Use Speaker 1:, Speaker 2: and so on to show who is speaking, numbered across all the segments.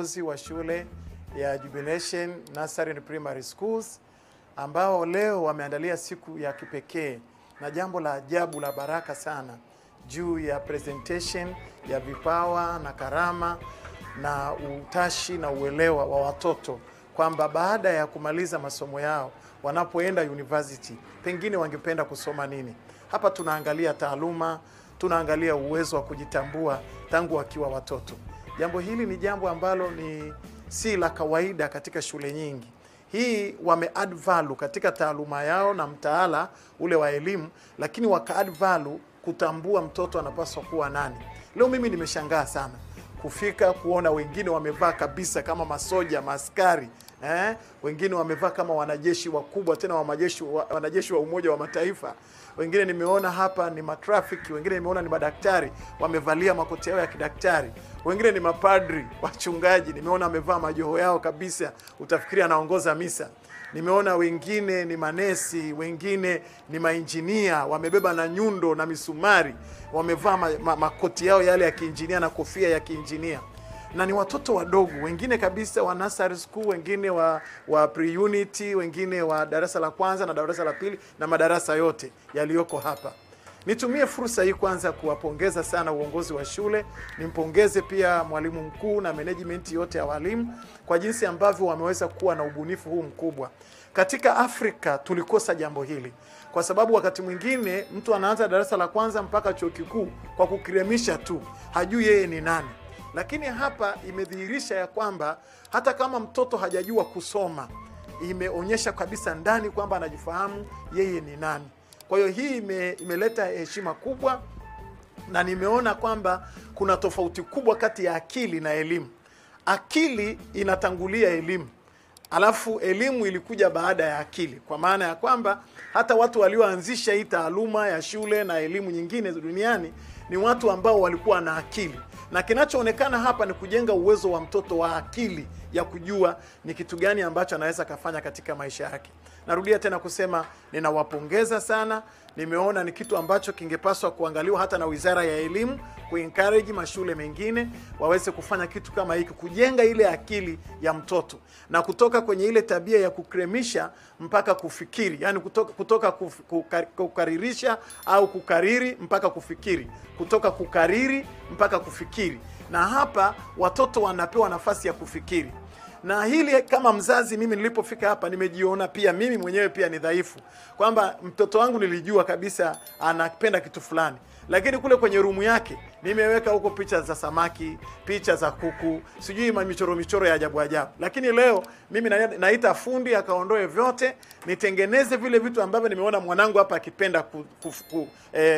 Speaker 1: uongozi wa shule ya Jubilation Nursery and Primary Schools ambao leo wameandalia siku ya kipekee na jambo la ajabu la baraka sana juu ya presentation ya vipawa na karama na utashi na uelewa wa watoto, kwamba baada ya kumaliza masomo yao wanapoenda university pengine wangependa kusoma nini. Hapa tunaangalia taaluma, tunaangalia uwezo wa kujitambua tangu wakiwa watoto. Jambo hili ni jambo ambalo ni si la kawaida katika shule nyingi. Hii wame add value katika taaluma yao na mtaala ule wa elimu, lakini waka add value kutambua mtoto anapaswa kuwa nani. Leo mimi nimeshangaa sana kufika kuona wengine wamevaa kabisa kama masoja, maaskari, wengine wamevaa kama wanajeshi wakubwa, tena wanajeshi wa Umoja wa Mataifa. Wengine nimeona hapa ni matrafiki, wengine nimeona ni madaktari, wamevalia makoti yao ya kidaktari. Wengine ni mapadri, wachungaji, nimeona wamevaa majoho yao kabisa, utafikiria anaongoza misa. Nimeona wengine ni manesi, wengine ni mainjinia, wamebeba na nyundo na misumari, wamevaa makoti yao yale ya kiinjinia na kofia ya kiinjinia. Na ni watoto wadogo, wengine kabisa wa nursery school, wengine wa pre-unity, wengine wa darasa la kwanza na darasa la pili na madarasa yote yaliyoko hapa. Nitumie fursa hii kwanza kuwapongeza sana uongozi wa shule, nimpongeze pia mwalimu mkuu na management yote ya walimu kwa jinsi ambavyo wameweza kuwa na ubunifu huu mkubwa. Katika Afrika tulikosa jambo hili, kwa sababu wakati mwingine mtu anaanza darasa la kwanza mpaka chuo kikuu kwa kukiremisha tu, hajui yeye ni nani. Lakini hapa imedhihirisha ya kwamba hata kama mtoto hajajua kusoma, imeonyesha kabisa ndani kwamba anajifahamu yeye ni nani. Kwa hiyo hii imeleta heshima kubwa, na nimeona kwamba kuna tofauti kubwa kati ya akili na elimu. Akili inatangulia elimu, alafu elimu ilikuja baada ya akili, kwa maana ya kwamba hata watu walioanzisha hii taaluma ya shule na elimu nyingine duniani ni watu ambao walikuwa na akili. Na kinachoonekana hapa ni kujenga uwezo wa mtoto wa akili ya kujua ni kitu gani ambacho anaweza kafanya katika maisha yake. Narudia tena kusema ninawapongeza sana. Nimeona ni kitu ambacho kingepaswa kuangaliwa hata na Wizara ya Elimu, kuencourage mashule mengine waweze kufanya kitu kama hiki, kujenga ile akili ya mtoto na kutoka kwenye ile tabia ya kukremisha mpaka kufikiri, yani kutoka kukaririsha au kukariri mpaka kufikiri, kutoka kukariri mpaka kufikiri. Na hapa watoto wanapewa nafasi ya kufikiri. Na hili kama mzazi mimi nilipofika hapa nimejiona pia mimi mwenyewe pia ni dhaifu, kwamba mtoto wangu nilijua kabisa anapenda kitu fulani, lakini kule kwenye rumu yake nimeweka huko picha za samaki, picha za kuku, sijui michoro ya ajabu ajabu. Lakini leo mimi naita fundi akaondoe vyote, nitengeneze vile vitu ambavyo nimeona mwanangu hapa akipenda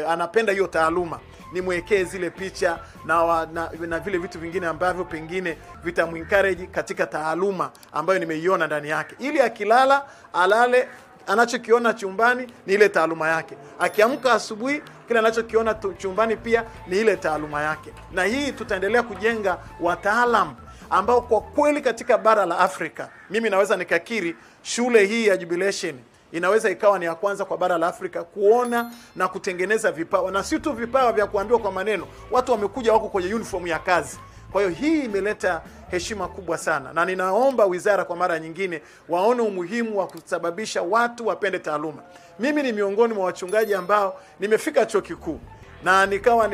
Speaker 1: anapenda hiyo taaluma, nimwekee zile picha na vile vitu vingine ambavyo pengine vitamuencourage katika taaluma ambayo nimeiona ndani yake, ili akilala alale anachokiona chumbani ni ile taaluma yake, akiamka asubuhi kile anachokiona chumbani pia ni ile taaluma yake. Na hii tutaendelea kujenga wataalamu ambao kwa kweli katika bara la Afrika, mimi naweza nikakiri shule hii ya Jubilation inaweza ikawa ni ya kwanza kwa bara la Afrika kuona na kutengeneza vipawa, na si tu vipawa vya kuambiwa kwa maneno. Watu wamekuja wako kwenye uniform ya kazi. Kwa hiyo hii imeleta heshima kubwa sana, na ninaomba wizara kwa mara nyingine waone umuhimu wa kusababisha watu wapende taaluma. Mimi ni miongoni mwa wachungaji ambao nimefika chuo kikuu na nikawa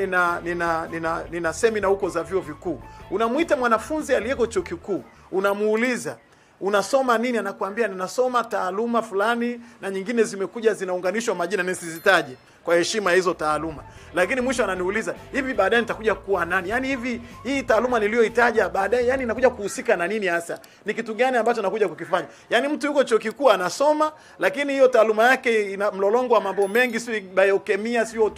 Speaker 1: nina semina huko za vyuo vikuu. Unamuita mwanafunzi aliyeko chuo kikuu, unamuuliza unasoma nini, anakuambia ninasoma taaluma fulani, na nyingine zimekuja zinaunganishwa majina nisizitaje kwa heshima hizo taaluma. Lakini mwisho ananiuliza, hivi baadaye nitakuja kuwa nani? Yaani hivi hii taaluma niliyoitaja baadaye, yani inakuja kuhusika na nini hasa? Ni kitu gani ambacho nakuja kukifanya? Yaani mtu yuko chuo kikuu anasoma, lakini hiyo taaluma yake ina mlolongo wa mambo mengi, sio biokemia, sio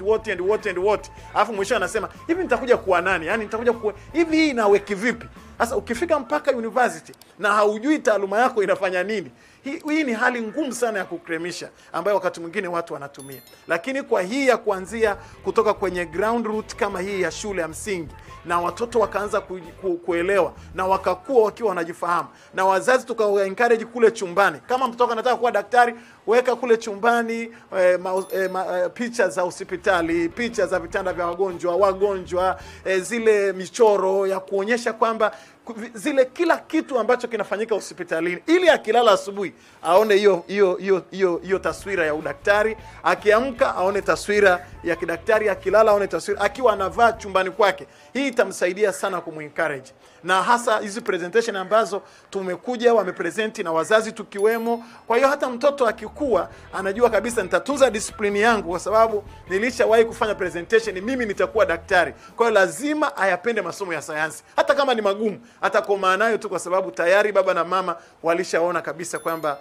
Speaker 1: what. Alafu mwisho anasema, hivi nitakuja kuwa nani? Yaani nitakuja kuwa hivi, hii inaweki vipi? Sasa ukifika mpaka university na haujui taaluma yako inafanya nini, hii ni hali ngumu sana ya kukremisha ambayo wakati mwingine watu wanatumia. Lakini kwa hii ya kuanzia kutoka kwenye ground root kama hii ya shule ya msingi, na watoto wakaanza kuelewa na wakakuwa wakiwa wanajifahamu, na wazazi tukaencourage kule chumbani, kama mtoto anataka kuwa daktari, weka kule chumbani picha za hospitali, picha za vitanda vya wagonjwa, zile michoro ya kuonyesha kwamba zile kila kitu ambacho kinafanyika hospitalini, ili akilala asubuhi aone hiyo taswira ya udaktari, akiamka aone taswira ya kidaktari, akilala aone taswira, akiwa anavaa chumbani kwake. Hii itamsaidia sana kumencourage. Na hasa hizi presentation ambazo tumekuja wamepresenti na wazazi tukiwemo. Kwa hiyo hata mtoto akikua anajua kabisa nitatunza discipline yangu kwa sababu nilishawahi kufanya presentation, mimi nitakuwa daktari. Kwa hiyo lazima ayapende masomo ya sayansi. Hata kama ni magumu, atakomaa nayo tu kwa sababu tayari baba na mama walishaona kabisa kwamba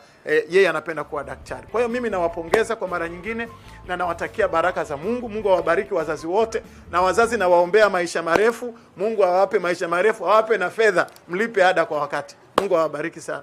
Speaker 1: yeye anapenda kuwa daktari. Kwa hiyo mimi nawapongeza kwa mara nyingine na nawatakia baraka za Mungu. Mungu awabariki wazazi wote, na wazazi na waombea maisha marefu. Mungu awape maisha marefu, awape na fedha, mlipe ada kwa wakati. Mungu awabariki sana.